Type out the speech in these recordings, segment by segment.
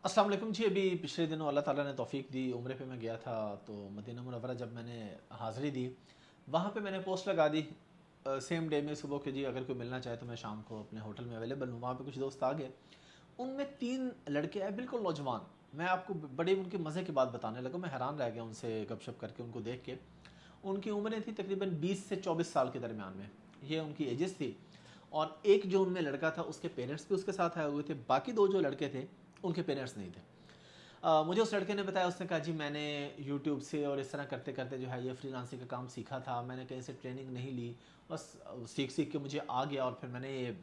अस्सलाम वालेकुम जी। अभी पिछले दिनों अल्लाह ताला ने तौफ़ीक दी, उम्रे पे मैं गया था। तो मदीना मुनव्वरा जब मैंने हाज़िरी दी, वहाँ पे मैंने पोस्ट लगा दी सेम डे में सुबह के जी अगर कोई मिलना चाहे तो मैं शाम को अपने होटल में अवेलेबल हूँ। वहाँ पे कुछ दोस्त आ गए, उनमें 3 लड़के आए बिल्कुल नौजवान। मैं आपको बड़ी उनकी मज़े की बात बताने लगा, मैं हैरान रह गया उनसे गपशप करके, उनको देख के। उनकी उम्रें थी तकरीबन 20 से 24 साल के दरमियान में, ये उनकी एजेस थी। और एक जो उनमें लड़का था उसके पेरेंट्स भी उसके साथ आए हुए थे, बाकी 2 जो लड़के थे उनके पेरेंट्स नहीं थे। मुझे उस लड़के ने बताया, उसने कहा जी मैंने यूट्यूब से और इस तरह करते करते जो है ये फ्रीलांसिंग का काम सीखा था, मैंने कहीं से ट्रेनिंग नहीं ली, बस सीख सीख के मुझे आ गया और फिर मैंने ये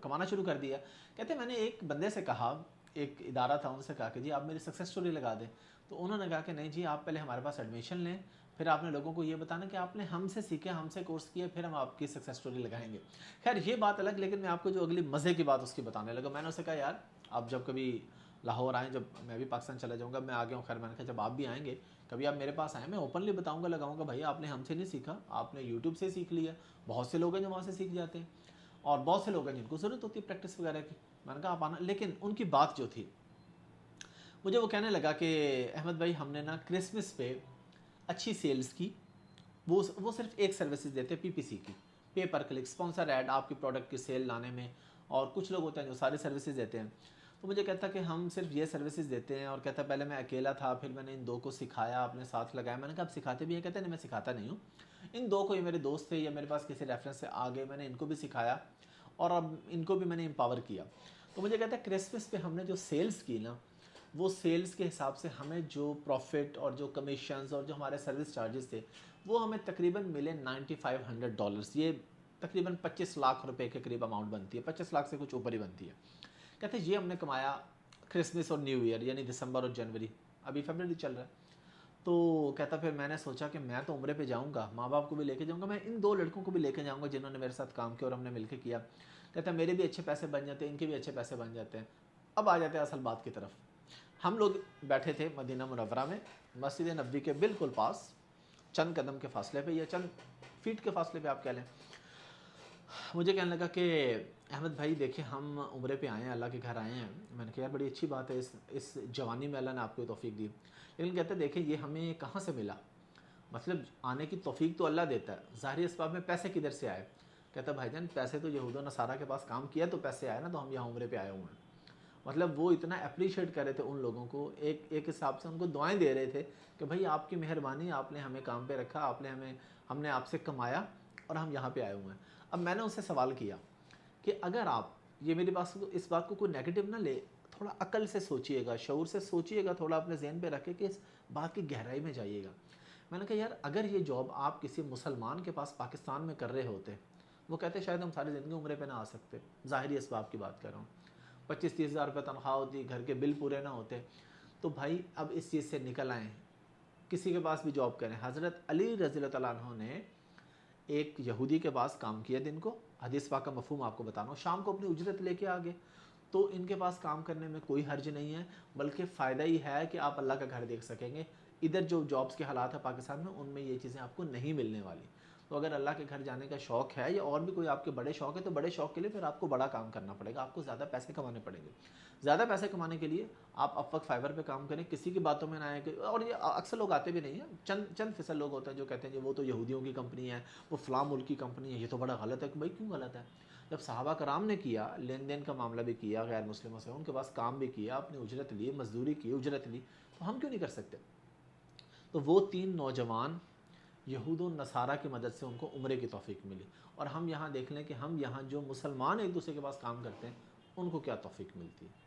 कमाना शुरू कर दिया। कहते मैंने एक बंदे से कहा, एक इदारा था, उनसे कहा कि जी आप मेरी सक्सेस स्टोरी लगा दें। तो उन्होंने कहा कि नहीं जी, आप पहले हमारे पास एडमिशन लें, फिर आपने लोगों को ये बताना कि आपने हमसे सीखे, हमसे कोर्स किया, फिर हम आपकी सक्सेस स्टोरी लगाएंगे। खैर ये बात अलग, लेकिन मैं आपको जो अगली मज़े की बात उसकी बताने लगा। मैंने उससे कहा यार आप जब कभी लाहौर आएँ, जब मैं भी पाकिस्तान चला जाऊँगा, मैं आ गया हूँ, खैर मैंने कहा जब आप भी आएँगे कभी आप मेरे पास आएँ, मैं ओपनली बताऊँगा, लगाऊँगा भाई आपने हमसे नहीं सीखा, आपने यूट्यूब से सीख लिया। बहुत से लोग हैं जो वहाँ से सीख जाते हैं और बहुत से लोग हैं जिनको ज़रूरत होती है प्रैक्टिस वगैरह की। मैंने कहा आप आना। लेकिन उनकी बात जो थी, मुझे वो कहने लगा कि अहमद भाई हमने ना क्रिसमस पे अच्छी सेल्स की। वो सिर्फ एक सर्विसेज देते हैं, पीपीसी की, पे पर क्लिक स्पॉन्सर ऐड, आपकी प्रोडक्ट की सेल लाने में। और कुछ लोग होते हैं जो सारी सर्विसेज देते हैं। तो मुझे कहता कि हम सिर्फ ये सर्विसेज देते हैं, और कहता पहले मैं अकेला था, फिर मैंने इन 2 को सिखाया, अपने साथ लगाया। मैंने कहा आप सिखाते भी हैं? कहते नहीं मैं सिखाता नहीं हूँ, इन 2 को, ये मेरे दोस्त थे या मेरे पास किसी रेफरेंस से आ गए, मैंने इनको भी सिखाया और अब इनको भी मैंने एम्पावर किया। तो मुझे कहता है क्रिसमस पे हमने जो सेल्स की ना, वो सेल्स के हिसाब से हमें जो प्रॉफिट और जो कमीशंस और जो हमारे सर्विस चार्जेस थे, वो हमें तकरीबन मिले $9500। ये तकरीबन 25 लाख रुपए के करीब अमाउंट बनती है, 25 लाख से कुछ ऊपर ही बनती है। कहते हैं ये हमने कमाया क्रिसमस और न्यू ईयर, यानी दिसंबर और जनवरी, अभी फरवरी चल रहा है। तो कहता फिर मैंने सोचा कि मैं तो उम्रे पे जाऊंगा, माँ बाप को भी लेके जाऊंगा, मैं इन 2 लड़कों को भी लेके जाऊंगा जिन्होंने मेरे साथ काम किया और हमने मिलकर किया। कहता मेरे भी अच्छे पैसे बन जाते हैं, इनके भी अच्छे पैसे बन जाते हैं। अब आ जाते हैं असल बात की तरफ। हम लोग बैठे थे मदीना मुनव्वरा में, मस्जिद नबी के बिल्कुल पास, चंद कदम के फासले पे या चंद फीट के फासले पे आप कह लें। मुझे कहने लगा कि अहमद भाई देखिए हम उम्रे पे आए हैं, अल्लाह के घर आए हैं। मैंने कहा यार बड़ी अच्छी बात है, इस जवानी में अल्लाह ने आपको तौफीक दी। लेकिन कहते देखिए ये हमें कहाँ से मिला, मतलब आने की तौफीक तो अल्लाह देता है, ज़ाहिरी इसबाब में पैसे किधर से आए। कहता भाईजान पैसे तो यहूद व नसारा के पास काम किया तो पैसे आए ना, तो हम यहाँ उम्रे पे आए हुए हैं। मतलब वो इतना अप्रिशिएट कर रहे थे उन लोगों को, एक एक हिसाब से उनको दुआएं दे रहे थे कि भाई आपकी मेहरबानी, आपने हमें काम पे रखा, हमने आपसे कमाया और हम यहाँ पे आए हुए हैं। अब मैंने उससे सवाल किया कि अगर आप, ये मेरी बात को, इस बात को कोई नेगेटिव ना ले, थोड़ा अकल से सोचिएगा, शऊर से सोचिएगा, थोड़ा अपने जहन पे रखे कि इस बात की गहराई में जाइएगा। मैंने कहा यार अगर ये जॉब आप किसी मुसलमान के पास पाकिस्तान में कर रहे होते, वो कहते शायद हम सारी ज़िंदगी उम्रे पे ना आ सकते, ज़ाहिरी इसबाब की बात कर रहा हूँ। 25-30 हज़ार रुपये तनख्वाह होती, घर के बिल पूरे ना होते। तो भाई अब इस चीज़ से निकल आएँ, किसी के पास भी जॉब करें। हज़रत अली रज़ी अल्लाह तआला अन्हु ने एक यहूदी के पास काम किया दिन को, हदीस पाक का मफ़हूम आपको बताना हूँ, शाम को अपनी उजरत लेके आ गए। तो इनके पास काम करने में कोई हर्ज नहीं है, बल्कि फ़ायदा ही है कि आप अल्लाह का घर देख सकेंगे। इधर जो जॉब्स के हालात है पाकिस्तान में, उनमें ये चीज़ें आपको नहीं मिलने वाली। तो अगर अल्लाह के घर जाने का शौक़ है या और भी कोई आपके बड़े शौक़ है, तो बड़े शौक़ के लिए फिर आपको बड़ा काम करना पड़ेगा, आपको ज़्यादा पैसे कमाने पड़ेंगे। ज़्यादा पैसे कमाने के लिए आप अपवर्क, फाइवर पे काम करें, किसी की बातों में ना आए और ये अक्सर लोग आते भी नहीं हैं, चंद चंद फिसल लोग होते हैं जो कहते हैं कि वो तो यहूदियों की कंपनी है, वो फ़लाँ मुल्क की कंपनी है, ये तो बड़ा गलत है। कि भाई क्यों गलत है? जब सहाबा कराम ने किया, लेन देन का मामला भी किया गैर मुस्लिमों से, उनके पास काम भी किया, अपनी उजरत ली, मजदूरी की, उजरत ली, तो हम क्यों नहीं कर सकते? तो वो 3 नौजवान यहूद व नसारा की मदद से उनको उम्रे की तौफीक मिली। और हम यहाँ देख लें कि हम यहाँ जो मुसलमान एक दूसरे के पास काम करते हैं, उनको क्या तौफीक मिलती है।